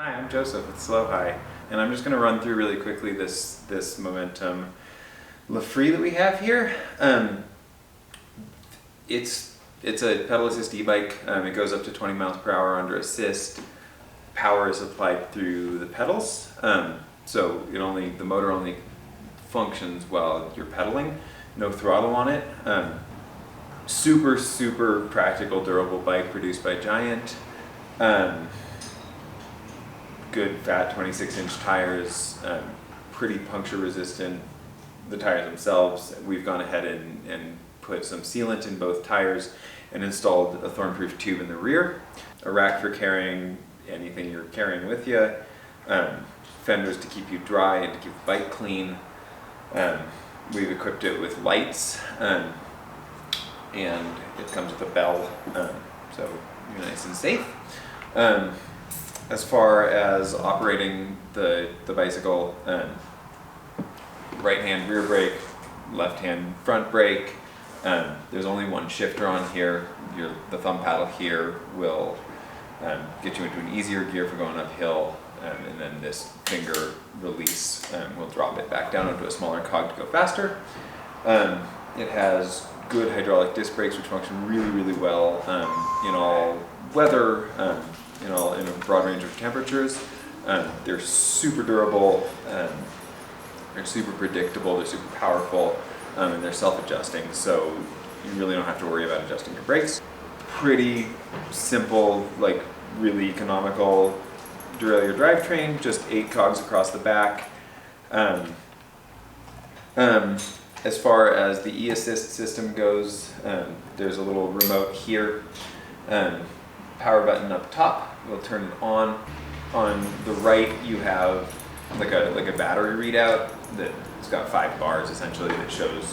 Hi, I'm Joseph with Slow High, and I'm just going to run through really quickly this Momentum LaFree that we have here. It's a pedal assist e-bike. It goes up to 20 miles per hour under assist. Power is applied through the pedals, so the motor only functions while you're pedaling. No throttle on it. Super practical, durable bike produced by Giant. Good fat 26-inch tires, pretty puncture resistant. The tires themselves, we've gone ahead and put some sealant in both tires and installed a thorn-proof tube in the rear, a rack for carrying anything you're carrying with you, fenders to keep you dry and to keep the bike clean. We've equipped it with lights, and it comes with a bell, so you're nice and safe. As far as operating the bicycle, right hand rear brake, left hand front brake. There's only one shifter on here. The thumb paddle here will get you into an easier gear for going uphill, and then this finger release will drop it back down into a smaller cog to go faster. It has good hydraulic disc brakes which function really well in all weather, in a broad range of temperatures. They're super durable, they're super predictable, they're super powerful, and they're self-adjusting, so you really don't have to worry about adjusting your brakes. Pretty simple, like really economical derailleur drivetrain, just 8 cogs across the back. As far as the EAssist system goes, there's a little remote here. Power button up top will turn it on. On the right you have like a battery readout that's got 5 bars essentially that shows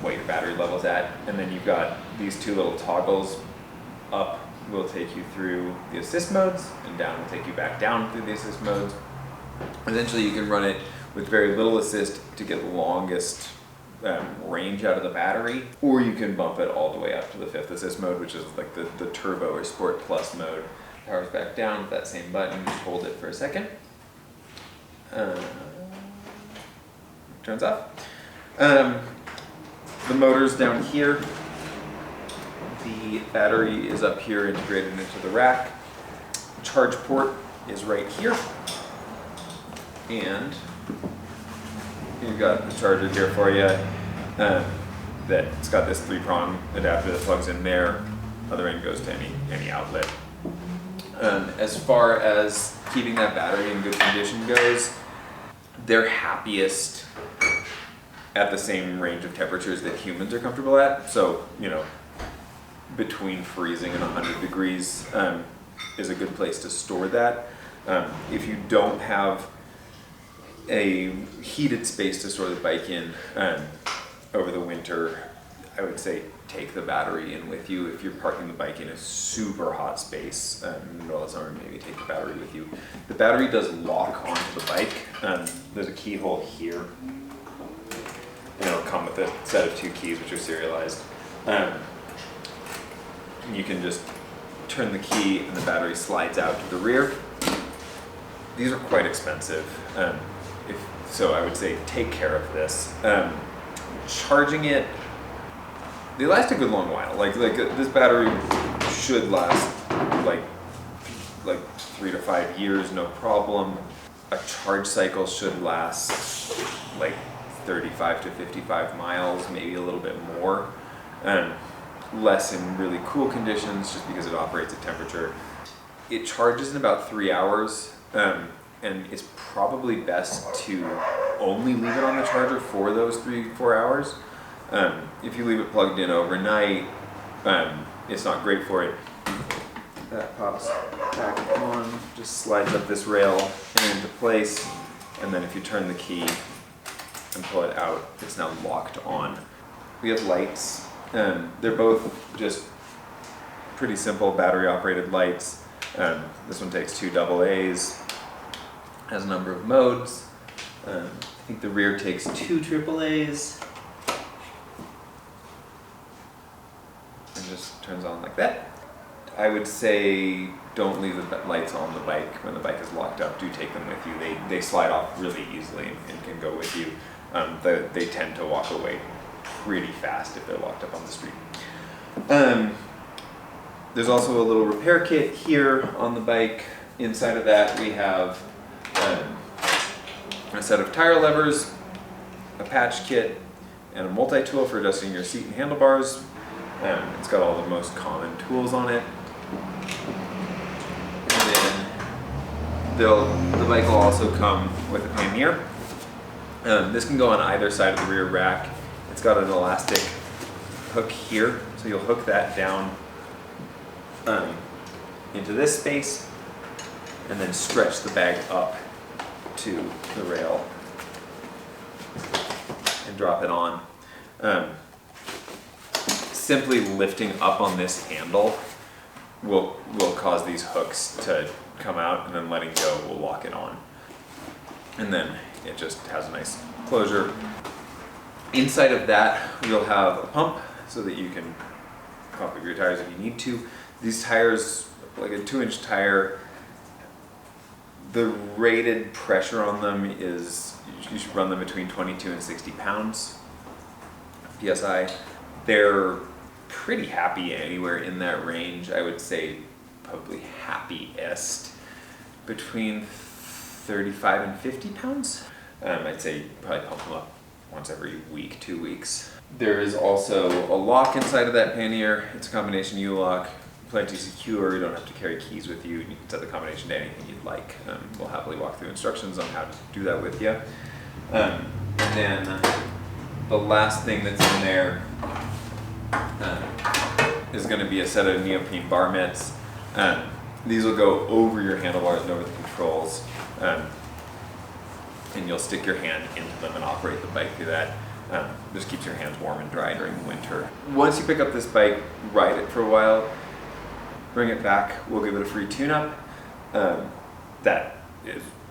what your battery level's at, and then you've got these 2 little toggles. Up will take you through the assist modes, and down will take you back down through the assist modes. Essentially you can run it with very little assist to get the longest range out of the battery, or you can bump it all the way up to the 5th assist mode, which is like the turbo or sport plus mode. Power's back down with that same button. Just hold it for a second. Turns off. The motor's down here. The battery is up here integrated into the rack. Charge port is right here. And you've got the charger here for you. That's got this 3-prong adapter that plugs in there. Other end goes to any outlet. As far as keeping that battery in good condition goes, they're happiest at the same range of temperatures that humans are comfortable at. So, between freezing and 100 degrees is a good place to store that. If you don't have a heated space to store the bike in over the winter, I would say take the battery in with you. If you're parking the bike in a super hot space in the middle of summer, maybe take the battery with you. The battery does lock onto the bike. There's a keyhole here, and it'll come with a set of 2 keys which are serialized. You can just turn the key and the battery slides out to the rear. These are quite expensive, so I would say take care of this. Charging it, they last a good long while. Like this battery should last like 3 to 5 years, no problem. A charge cycle should last like 35 to 55 miles, maybe a little bit more. Less in really cool conditions just because it operates at temperature. It charges in about 3 hours, and it's probably best to only leave it on the charger for those 3-4 hours. If you leave it plugged in overnight, it's not great for it. That pops back on, just slides up this rail and into place, and then if you turn the key and pull it out, it's now locked on. We have lights. They're both just pretty simple battery operated lights. This one takes 2 AA's, has a number of modes. I think the rear takes 2 AA's. And just turns on like that. I would say don't leave the lights on the bike when the bike is locked up. Do take them with you. They slide off really easily and can go with you. They tend to walk away pretty fast if they're locked up on the street. There's also a little repair kit here on the bike. Inside of that we have a set of tire levers, a patch kit, and a multi-tool for adjusting your seat and handlebars. It's got all the most common tools on it. And then the bike will also come with a pannier. This can go on either side of the rear rack. It's got an elastic hook here, so you'll hook that down into this space and then stretch the bag up to the rail and drop it on. Simply lifting up on this handle will cause these hooks to come out, and then letting go will lock it on. And then it just has a nice closure. Inside of that, you'll have a pump so that you can pump up your tires if you need to. These tires, like a 2-inch tire, the rated pressure on them is, you should run them between 22 and 60 pounds PSI. They're pretty happy anywhere in that range. I would say probably happiest between 35 and 50 pounts. I'd say probably pump them up once every week, 2 weeks. There is also a lock inside of that pannier. It's a combination U-lock, plenty secure. You don't have to carry keys with you. You can set the combination to anything you'd like. We'll happily walk through instructions on how to do that with you. And then the last thing that's in there is going to be a set of neoprene bar mitts. These will go over your handlebars and over the controls, and you'll stick your hand into them and operate the bike through that. Just keeps your hands warm and dry during the winter. Once you pick up this bike, ride it for a while, bring it back, we'll give it a free tune-up.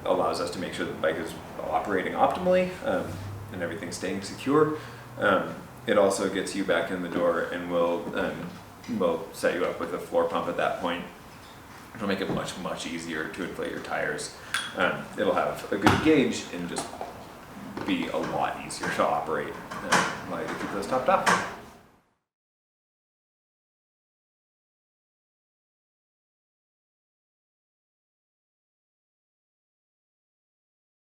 Allows us to make sure the bike is operating optimally and everything's staying secure. It also gets you back in the door, and we'll set you up with a floor pump at that point. It'll make it much, much easier to inflate your tires. It'll have a good gauge and just be a lot easier to operate. Allow you to keep those topped off.